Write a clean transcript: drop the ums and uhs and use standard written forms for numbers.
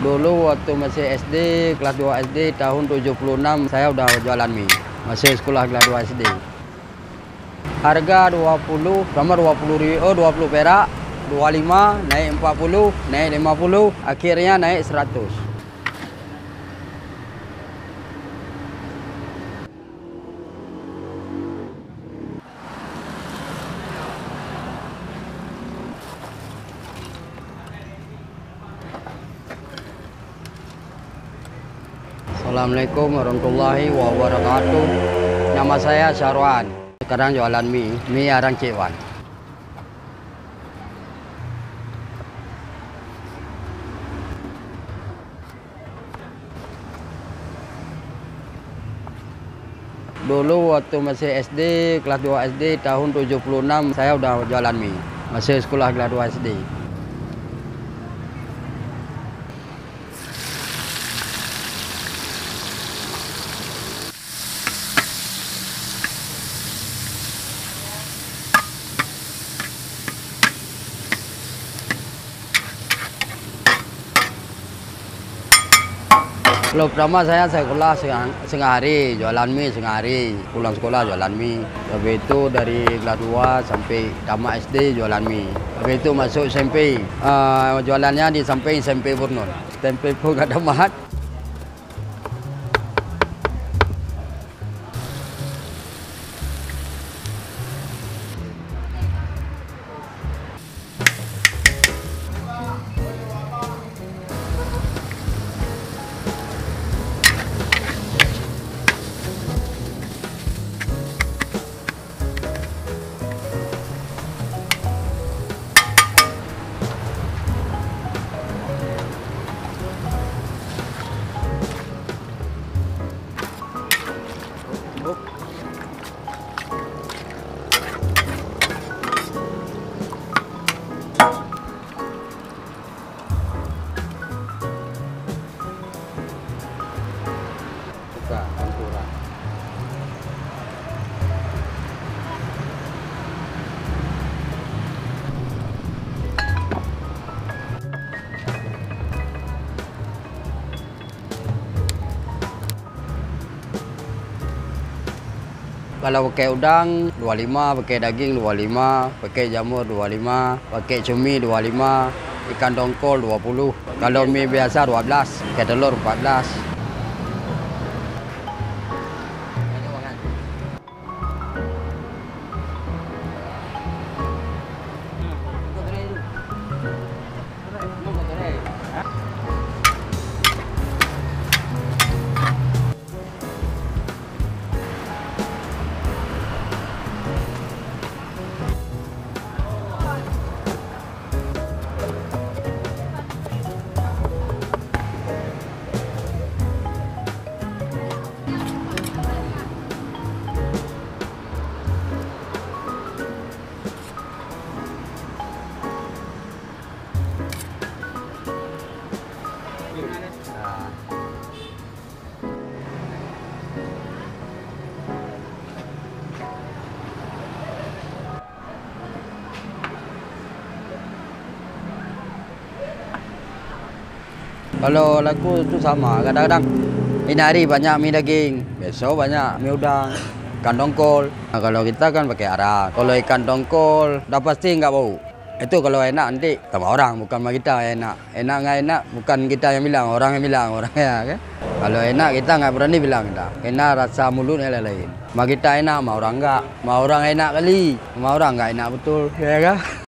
Dulu waktu masih SD, kelas 2 SD tahun 76 saya udah jualan mie. Masih sekolah kelas 2 SD. Harga 20, sama 20 perak, 25, naik 40, naik 50, akhirnya naik 100. Assalamualaikum warahmatullahi wabarakatuh. Nama saya Syarwan. Sekarang jualan mie Arang Cikwan. Dulu waktu masih SD, kelas 2 SD tahun 76 saya udah jualan mie. Masih sekolah kelas 2 SD. Kalau pertama saya sekolah setengah hari, jualan mie setengah hari, pulang sekolah jualan mie. Habis itu dari kelas 2 sampai tamat SD jualan mie. Habis itu masuk SMP, jualannya di samping SMP Purnon. SMP pun gak tamat. Buka campuran. Kalau pakai udang 25, pakai daging 25, pakai jamur 25, pakai cumi 25, ikan dongkol 20. Kalau mie biasa 12, pakai telur 14. Kalau laku itu sama, kadang-kadang ini hari banyak mie daging, besok banyak mie udang, ikan dongkol. Nah, kalau kita kan pakai arang. Kalau ikan dongkol, udah pasti nggak bau. Itu kalau enak nanti sama orang, bukan sama kita enak. Enak nggak enak, bukan kita yang bilang, orang yang bilang, orangnya kan. Kalau enak kita nggak berani bilang kita. Enak rasa mulutnya lain. Sama kita enak, sama orang nggak. Sama orang enak kali, sama orang nggak enak betul, ya kan?